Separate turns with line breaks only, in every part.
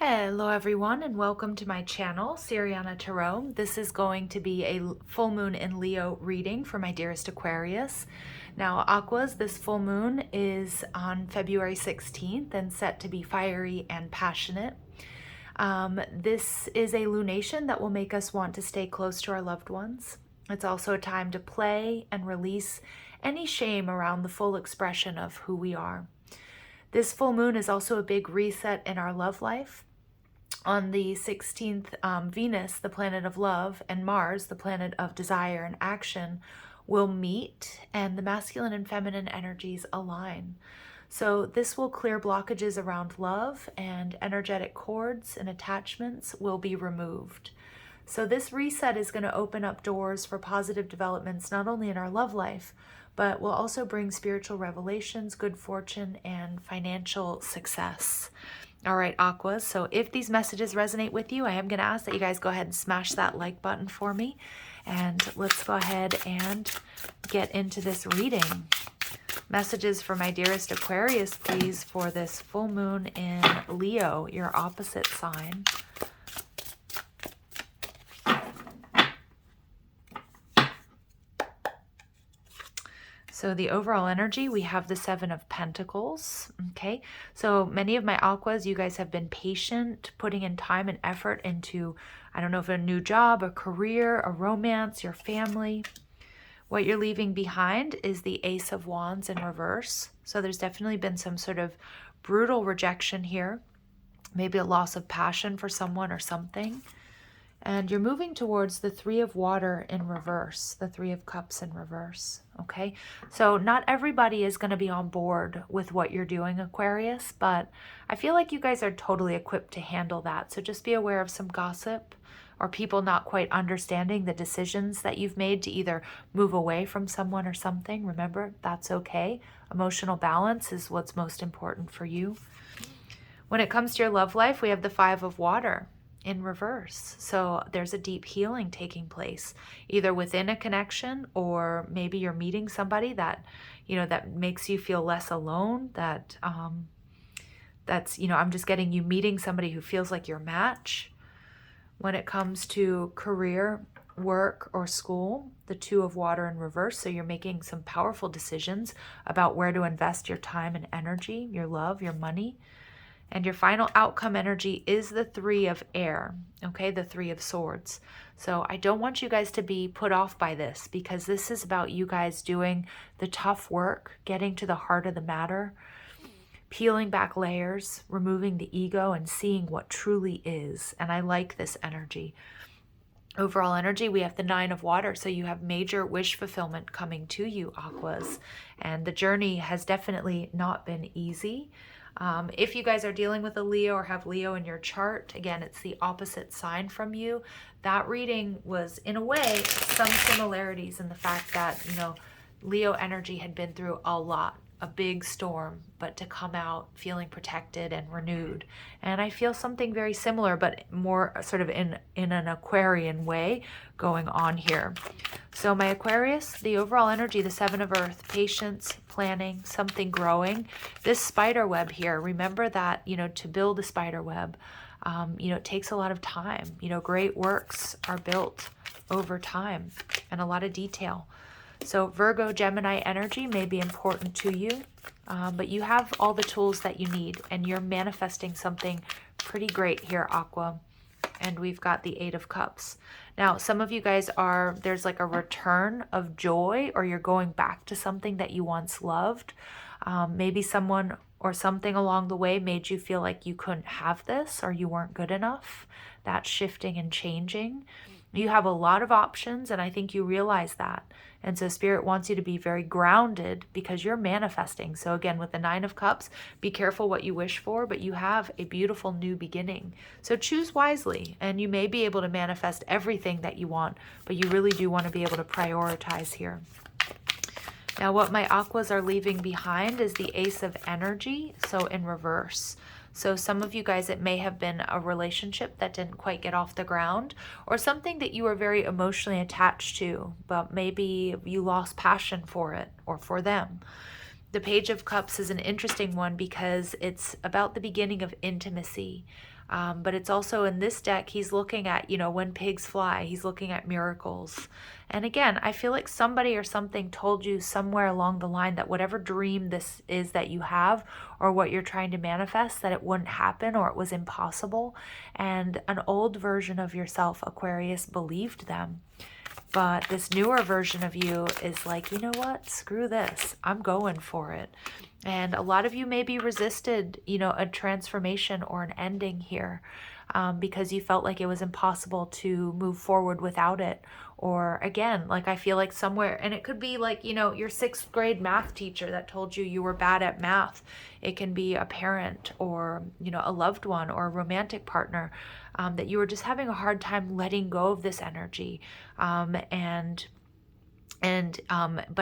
Hello everyone and welcome to my channel, Siriana Tarot. This is going to be a full moon in Leo reading for my dearest Aquarius. Now Aquas, this full moon is on February 16th and set to be fiery and passionate. This is a lunation that will make us want to stay close to our loved ones. It's also a time to play and release any shame around the full expression of who we are. This full moon is also a big reset in our love life. On the 16th, Venus, the planet of love, and Mars, the planet of desire and action, will meet, and the masculine and feminine energies align. So this will clear blockages around love, and energetic cords and attachments will be removed. So this reset is going to open up doors for positive developments, not only in our love life, but will also bring spiritual revelations, good fortune, and financial success. All right, Aquas, so if these messages resonate with you, I am going to ask that you guys go ahead and smash that like button for me. And let's go ahead and get into this reading. Messages for my dearest Aquarius, please, for this full moon in Leo, your opposite sign. So the overall energy, we have the Seven of Pentacles, okay? So many of my Aquas, you guys have been patient, putting in time and effort into, I don't know if a new job, a career, a romance, your family. What you're leaving behind is the Ace of Wands in reverse. So there's definitely been some sort of brutal rejection here, maybe a loss of passion for someone or something. And you're moving towards the Three of Water in reverse, the Three of Cups in reverse, okay? So not everybody is going to be on board with what you're doing, Aquarius, but I feel like you guys are totally equipped to handle that. So just be aware of some gossip or people not quite understanding the decisions that you've made to either move away from someone or something. Remember, that's okay. Emotional balance is what's most important for you. When it comes to your love life, we have the Five of Water in reverse. So there's a deep healing taking place, either within a connection, or maybe you're meeting somebody that, you know, that makes you feel less alone, that that's, you know, I'm just getting you meeting somebody who feels like your match. When it comes to career, work, or school, the Two of Water in reverse. So you're making some powerful decisions about where to invest your time and energy, your love, your money. And your final outcome energy is the Three of Air, okay, the Three of Swords. So I don't want you guys to be put off by this, because this is about you guys doing the tough work, getting to the heart of the matter, peeling back layers, removing the ego, and seeing what truly is. And I like this energy. Overall energy, we have the Nine of Water. So you have major wish fulfillment coming to you, Aquas. And the journey has definitely not been easy. If you guys are dealing with a Leo or have Leo in your chart, again, it's the opposite sign from you. That reading was, in a way, some similarities in the fact that, you know, Leo energy had been through a lot, a big storm, but to come out feeling protected and renewed. And I feel something very similar, but more sort of in an Aquarian way going on here. So my Aquarius, the overall energy, the Seven of Earth, patience, planning, something growing. This spider web here, remember that, you know, to build a spider web, you know, it takes a lot of time. You know, great works are built over time and a lot of detail. So Virgo, Gemini energy may be important to you, but you have all the tools that you need, and you're manifesting something pretty great here, Aqua. And we've got the Eight of Cups. Now, some of you guys are, there's like a return of joy, or you're going back to something that you once loved. Maybe someone or something along the way made you feel like you couldn't have this, or you weren't good enough. That's shifting and changing. You have a lot of options, and I think you realize that. And so Spirit wants you to be very grounded, because you're manifesting. So again, with the Nine of Cups, be careful what you wish for, but you have a beautiful new beginning. So choose wisely, and you may be able to manifest everything that you want, but you really do want to be able to prioritize here. Now, what my Aquas are leaving behind is the Ace of Energy, so in reverse. So some of you guys, it may have been a relationship that didn't quite get off the ground, or something that you were very emotionally attached to, but maybe you lost passion for it or for them. The Page of Cups is an interesting one because it's about the beginning of intimacy. But it's also in this deck, he's looking at, when pigs fly, he's looking at miracles. And again, I feel like somebody or something told you somewhere along the line that whatever dream this is that you have or what you're trying to manifest, that it wouldn't happen or it was impossible. And an old version of yourself, Aquarius, believed them. But this newer version of you is like, you know what? Screw this. I'm going for it. And a lot of you maybe resisted, a transformation or an ending here because you felt like it was impossible to move forward without it. Or again, like I feel like somewhere, and it could be like, your 6th grade math teacher that told you you were bad at math. It can be a parent or, a loved one or a romantic partner that you were just having a hard time letting go of this energy. But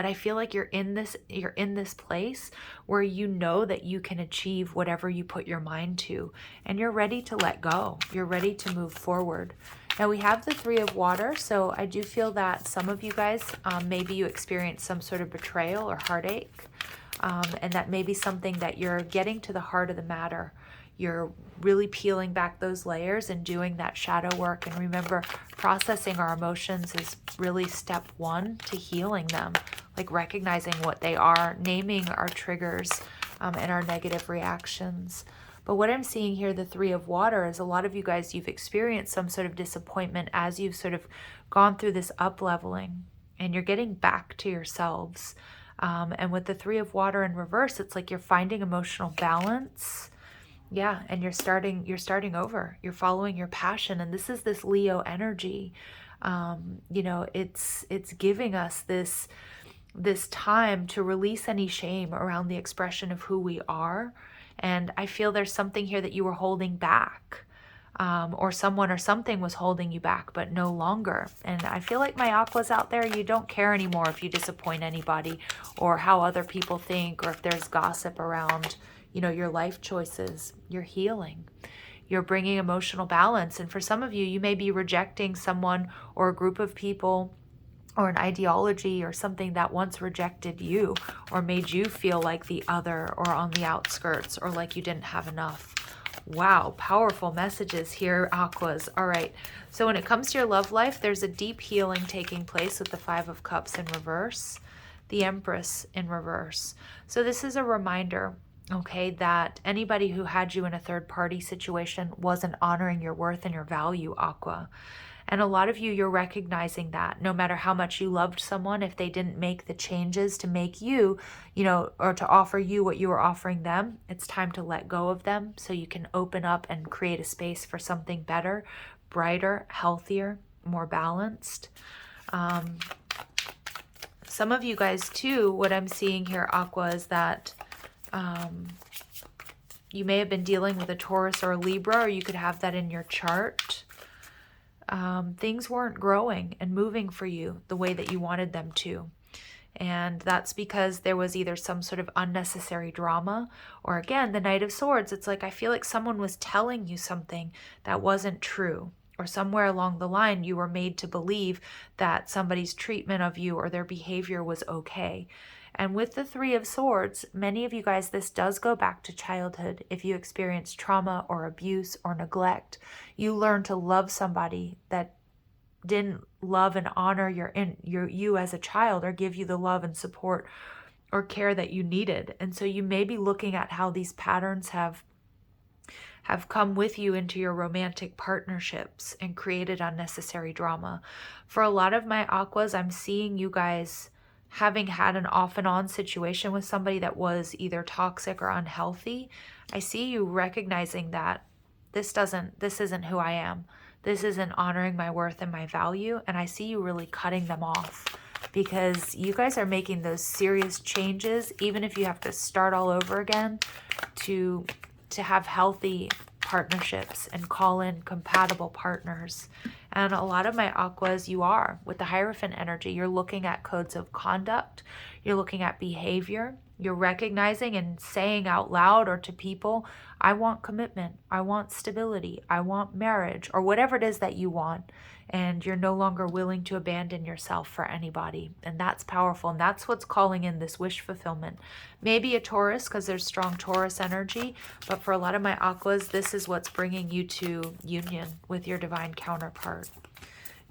I feel like you're in this place where you know that you can achieve whatever you put your mind to, and you're ready to let go. You're ready to move forward. Now we have the 3 of Water, so I do feel that some of you guys, maybe you experienced some sort of betrayal or heartache, and that may be something that you're getting to the heart of the matter. You're really peeling back those layers and doing that shadow work. And remember, processing our emotions is really step 1 to healing them, like recognizing what they are, naming our triggers and our negative reactions. But what I'm seeing here, the 3 of Water, is a lot of you guys, you've experienced some sort of disappointment as you've sort of gone through this up-leveling, and you're getting back to yourselves. And with the 3 of Water in reverse, it's like you're finding emotional balance. Yeah, and you're starting over. You're following your passion, and this is this Leo energy. It's giving us this time to release any shame around the expression of who we are. And I feel there's something here that you were holding back, or someone or something was holding you back, but no longer. And I feel like my Aquas out there, you don't care anymore if you disappoint anybody or how other people think, or if there's gossip around your life choices. You're healing. You're bringing emotional balance. And for some of you, you may be rejecting someone or a group of people or an ideology or something that once rejected you or made you feel like the other or on the outskirts or like you didn't have enough. Wow, powerful messages here, Aquas. All right, so when it comes to your love life, there's a deep healing taking place with the 5 of Cups in reverse, the Empress in reverse. So this is a reminder, okay, that anybody who had you in a third-party situation wasn't honoring your worth and your value, Aqua. And a lot of you, you're recognizing that no matter how much you loved someone, if they didn't make the changes to make you, or to offer you what you were offering them, it's time to let go of them so you can open up and create a space for something better, brighter, healthier, more balanced. Some of you guys too, what I'm seeing here, Aqua, is that you may have been dealing with a Taurus or a Libra, or you could have that in your chart. Things weren't growing and moving for you the way that you wanted them to. And that's because there was either some sort of unnecessary drama, or again, the Knight of Swords. It's like, I feel like someone was telling you something that wasn't true. Or somewhere along the line, you were made to believe that somebody's treatment of you or their behavior was okay. And with the 3 of Swords, many of you guys, this does go back to childhood. If you experience trauma or abuse or neglect, you learn to love somebody that didn't love and honor you as a child, or give you the love and support or care that you needed. And so you may be looking at how these patterns have come with you into your romantic partnerships and created unnecessary drama. For a lot of my Aquas, I'm seeing you guys having had an off and on situation with somebody that was either toxic or unhealthy. I see you recognizing that this isn't who I am. This isn't honoring my worth and my value. And I see you really cutting them off, because you guys are making those serious changes, even if you have to start all over again, to have healthy partnerships and call in compatible partners. And a lot of my Aquas, you are with the Hierophant energy. You're looking at codes of conduct. You're looking at behavior. You're recognizing and saying out loud or to people, I want commitment, I want stability, I want marriage, or whatever it is that you want. And you're no longer willing to abandon yourself for anybody. And that's powerful. And that's what's calling in this wish fulfillment. Maybe a Taurus, because there's strong Taurus energy. But for a lot of my aquas, this is what's bringing you to union with your divine counterpart.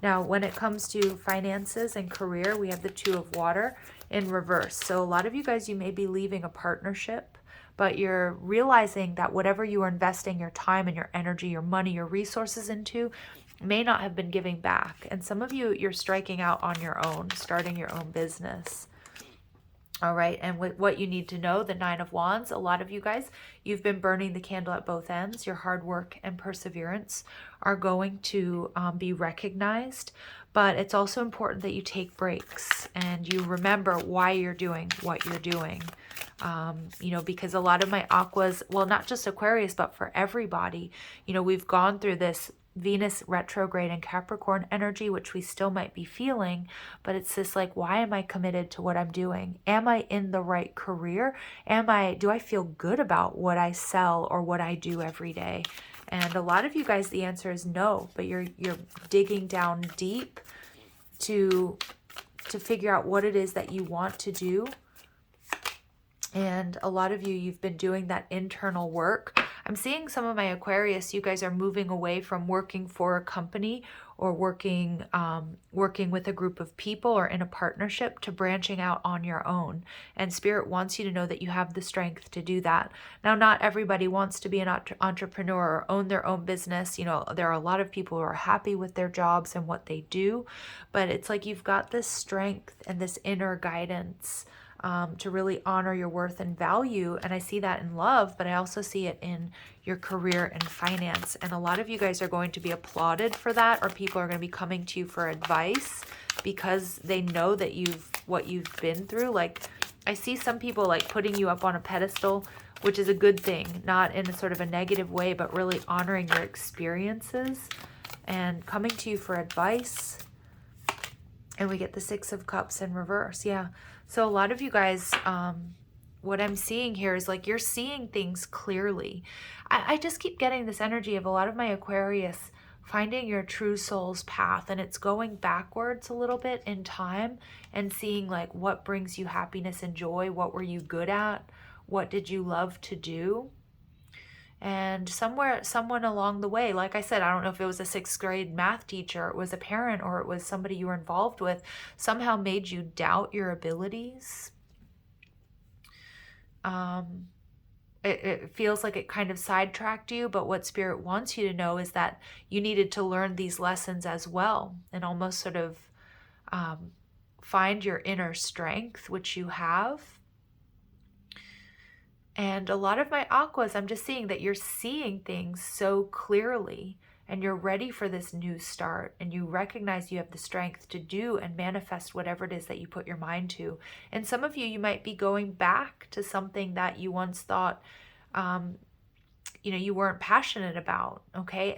Now, when it comes to finances and career, we have the Two of Water in reverse. So a lot of you guys, you may be leaving a partnership, but you're realizing that whatever you are investing your time and your energy, your money, your resources into may not have been giving back. And some of you, you're striking out on your own, starting your own business. All right, and with what you need to know, the Nine of Wands, a lot of you guys, you've been burning the candle at both ends. Your hard work and perseverance are going to be recognized, but it's also important that you take breaks and you remember why you're doing what you're doing. You know, because a lot of my aquas, well, not just Aquarius, but for everybody, you know, we've gone through this Venus retrograde and Capricorn energy, which we still might be feeling, but it's this like, why am I committed to what I'm doing? Am I in the right career? Do I feel good about what I sell or what I do every day? And a lot of you guys, the answer is no, but you're digging down deep to figure out what it is that you want to do. And a lot of you, you've been doing that internal work. I'm seeing some of my Aquarius, you guys are moving away from working for a company or working with a group of people or in a partnership to branching out on your own. And Spirit wants you to know that you have the strength to do that. Now, not everybody wants to be an entrepreneur or own their own business. You know, there are a lot of people who are happy with their jobs and what they do, but it's like you've got this strength and this inner guidance to really honor your worth and value. And I see that in love, but I also see it in your career and finance. And a lot of you guys are going to be applauded for that, or people are going to be coming to you for advice because they know that what you've been through. Like, I see some people like putting you up on a pedestal, which is a good thing, not in a sort of a negative way, but really honoring your experiences and coming to you for advice. And we get the Six of Cups in reverse. Yeah. So a lot of you guys, what I'm seeing here is like you're seeing things clearly. I just keep getting this energy of a lot of my Aquarius finding your true soul's path, and it's going backwards a little bit in time and seeing like what brings you happiness and joy. What were you good at? What did you love to do? And someone along the way, like I said, I don't know if it was a 6th grade math teacher, it was a parent, or it was somebody you were involved with, somehow made you doubt your abilities. It feels like it kind of sidetracked you, but what Spirit wants you to know is that you needed to learn these lessons as well and almost sort of find your inner strength, which you have. And a lot of my aquas, I'm just seeing that you're seeing things so clearly and you're ready for this new start, and you recognize you have the strength to do and manifest whatever it is that you put your mind to. And some of you, you might be going back to something that you once thought, you know, you weren't passionate about, okay?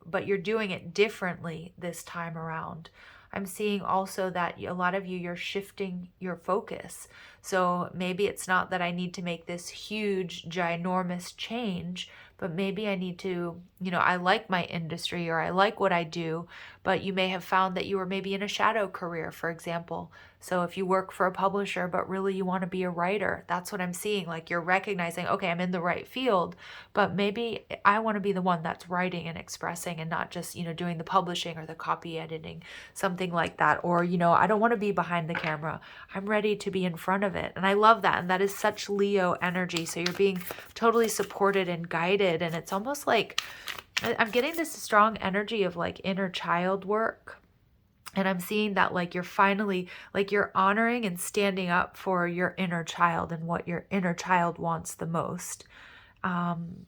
But you're doing it differently this time around. I'm seeing also that a lot of you, you're shifting your focus. So maybe it's not that I need to make this huge, ginormous change, but maybe I need to, you know, I like my industry or I like what I do, but you may have found that you were maybe in a shadow career, for example. So if you work for a publisher, but really you want to be a writer, that's what I'm seeing. Like you're recognizing, okay, I'm in the right field, but maybe I want to be the one that's writing and expressing and not just, you know, doing the publishing or the copy editing, something like that. Or, you know, I don't want to be behind the camera. I'm ready to be in front of it. And I love that. And that is such Leo energy. So you're being totally supported and guided. And it's almost like I'm getting this strong energy of like inner child work. And I'm seeing that like you're finally, like you're honoring and standing up for your inner child and what your inner child wants the most. And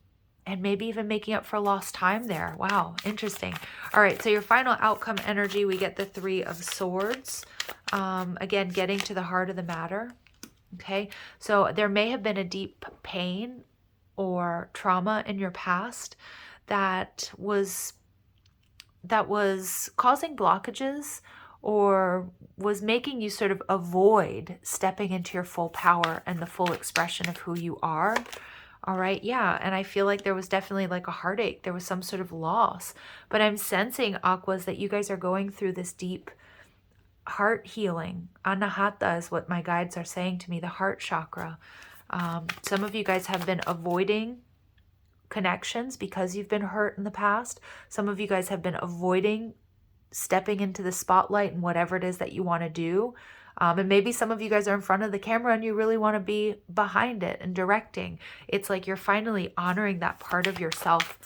maybe even making up for lost time there. Wow, interesting. All right, so your final outcome energy, we get the Three of Swords. Again, getting to the heart of the matter. Okay, so there may have been a deep pain or trauma in your past that was causing blockages or was making you sort of avoid stepping into your full power and the full expression of who you are. All right, yeah, and I feel like there was definitely like a heartache. There was some sort of loss. But I'm sensing, Aquas, that you guys are going through this deep heart healing. Anahata is what my guides are saying to me, the heart chakra. Some of you guys have been avoiding connections because you've been hurt in the past. Some of you guys have been avoiding stepping into the spotlight and whatever it is that you want to do. And maybe some of you guys are in front of the camera and you really want to be behind it and directing. It's like you're finally honoring that part of yourself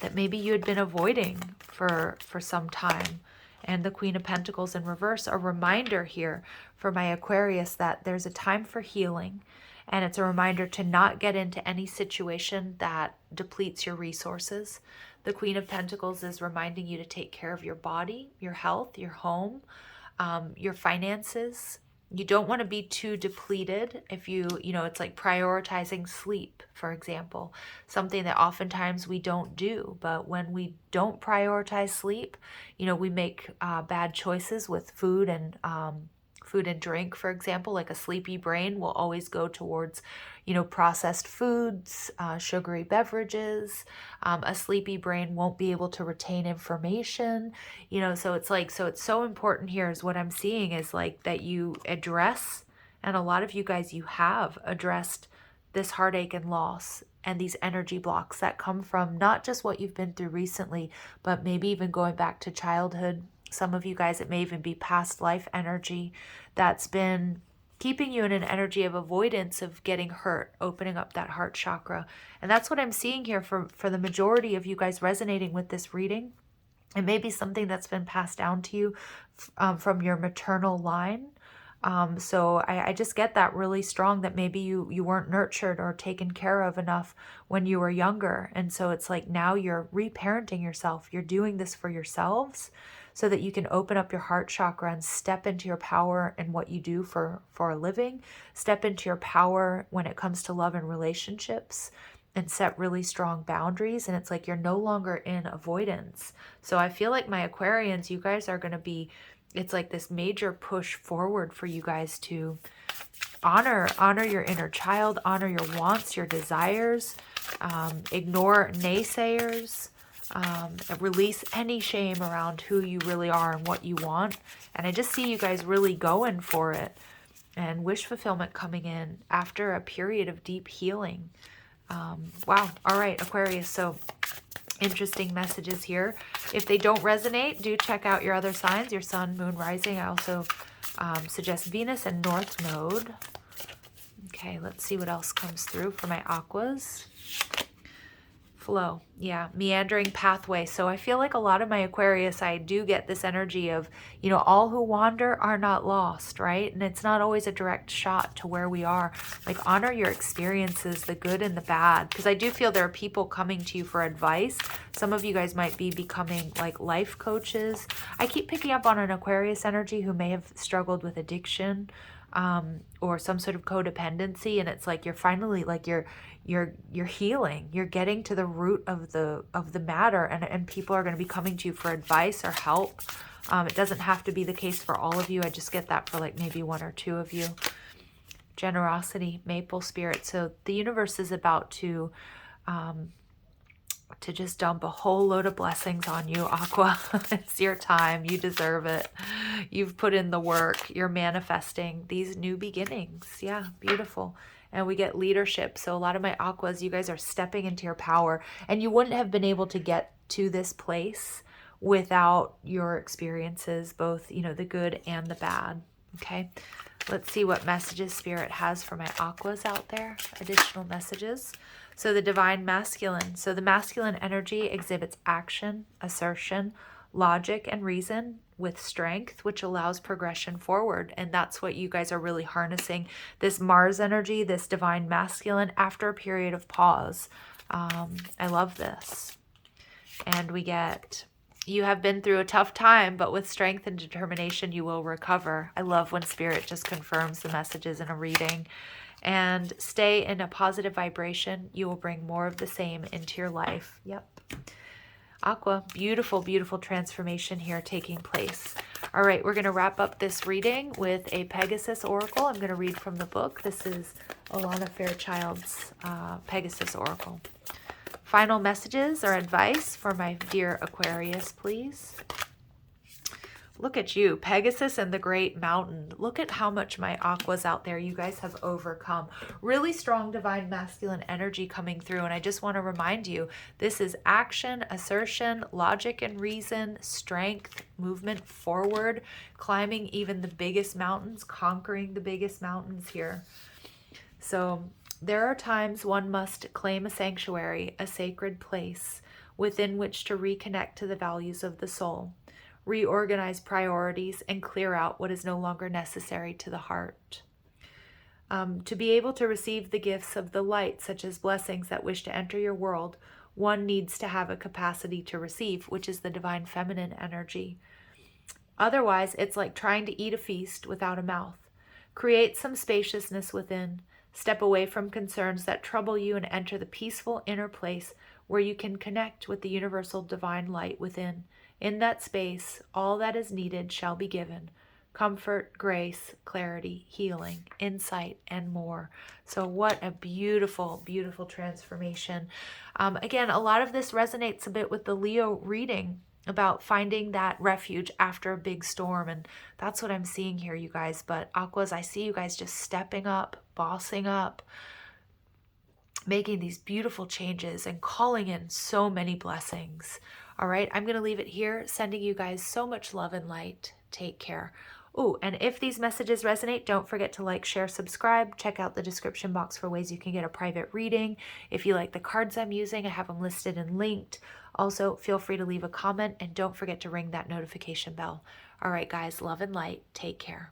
that maybe you had been avoiding for some time. And the Queen of Pentacles in reverse, a reminder here for my Aquarius that there's a time for healing. And it's a reminder to not get into any situation that depletes your resources. The Queen of Pentacles is reminding you to take care of your body, your health, your home, your finances. You don't want to be too depleted. If it's like prioritizing sleep, for example, something that oftentimes we don't do. But when we don't prioritize sleep, we make bad choices with food and drink, for example. Like a sleepy brain will always go towards, processed foods, sugary beverages. A sleepy brain won't be able to retain information, so it's so important here is what I'm seeing is like that you address, and a lot of you guys, you have addressed this heartache and loss and these energy blocks that come from not just what you've been through recently, but maybe even going back to childhood. Some of you guys, it may even be past life energy that's been keeping you in an energy of avoidance of getting hurt, opening up that heart chakra. And that's what I'm seeing here for the majority of you guys resonating with this reading. It may be something that's been passed down to you from your maternal line. So I just get that really strong that maybe you weren't nurtured or taken care of enough when you were younger. And so it's like now you're reparenting yourself. You're doing this for yourselves so that you can open up your heart chakra and step into your power in what you do for a living. Step into your power when it comes to love and relationships and set really strong boundaries. And it's like you're no longer in avoidance. So I feel like my Aquarians, you guys are going to be, it's like this major push forward for you guys to honor your inner child, honor your wants, your desires, ignore naysayers, release any shame around who you really are and what you want. And I just see you guys really going for it, and wish fulfillment coming in after a period of deep healing. Wow. All right, Aquarius. So interesting messages here. If they don't resonate, do check out your other signs, your sun, moon, rising. I also suggest Venus and North Node. Okay, let's see what else comes through for my Aquas. Flow. Yeah, meandering pathway. So I feel like a lot of my Aquarius, I do get this energy of, all who wander are not lost, right? And it's not always a direct shot to where we are. Like, honor your experiences, the good and the bad, because I do feel there are people coming to you for advice. Some of you guys might be becoming like life coaches. I keep picking up on an Aquarius energy who may have struggled with addiction, or some sort of codependency, and it's like you're finally like you're healing, you're getting to the root of the matter, and people are going to be coming to you for advice or help. It doesn't have to be the case for all of you. I just get that for like maybe one or two of you. Generosity, maple spirit. So the universe is about to just dump a whole load of blessings on you, Aqua. It's your time. You deserve it. You've put in the work. You're manifesting these new beginnings. Yeah, beautiful. And we get leadership. So a lot of my Aquas, you guys are stepping into your power. And you wouldn't have been able to get to this place without your experiences, both, the good and the bad. Okay. Let's see what messages Spirit has for my Aquas out there. Additional messages. So the divine masculine. So the masculine energy exhibits action, assertion, logic, and reason with strength, which allows progression forward. And that's what you guys are really harnessing. This Mars energy, this divine masculine, after a period of pause. I love this. And we get, you have been through a tough time, but with strength and determination, you will recover. I love when Spirit just confirms the messages in a reading. And stay in a positive vibration. You will bring more of the same into your life. Yep. Aqua, beautiful, beautiful transformation here taking place. All right, we're going to wrap up this reading with a Pegasus Oracle. I'm going to read from the book. This is Alana Fairchild's Pegasus Oracle. Final messages or advice for my dear Aquarius, please. Look at you, Pegasus and the Great Mountain. Look at how much my Aquas out there you guys have overcome. Really strong divine masculine energy coming through. And I just want to remind you, this is action, assertion, logic and reason, strength, movement forward, climbing even the biggest mountains, conquering the biggest mountains here. So there are times one must claim a sanctuary, a sacred place within which to reconnect to the values of the soul, reorganize priorities, and clear out what is no longer necessary to the heart. To be able to receive the gifts of the light, such as blessings that wish to enter your world, one needs to have a capacity to receive, which is the divine feminine energy. Otherwise, it's like trying to eat a feast without a mouth. Create some spaciousness within. Step away from concerns that trouble you and enter the peaceful inner place where you can connect with the universal divine light within. In that space, all that is needed shall be given. Comfort, grace, clarity, healing, insight, and more. So what a beautiful, beautiful transformation. Again, a lot of this resonates a bit with the Leo reading about finding that refuge after a big storm. And that's what I'm seeing here, you guys. But Aquas, I see you guys just stepping up, bossing up, making these beautiful changes and calling in so many blessings. All right, I'm going to leave it here, sending you guys so much love and light. Take care. Oh, and if these messages resonate, don't forget to like, share, subscribe. Check out the description box for ways you can get a private reading. If you like the cards I'm using, I have them listed and linked. Also, feel free to leave a comment and don't forget to ring that notification bell. All right, guys, love and light. Take care.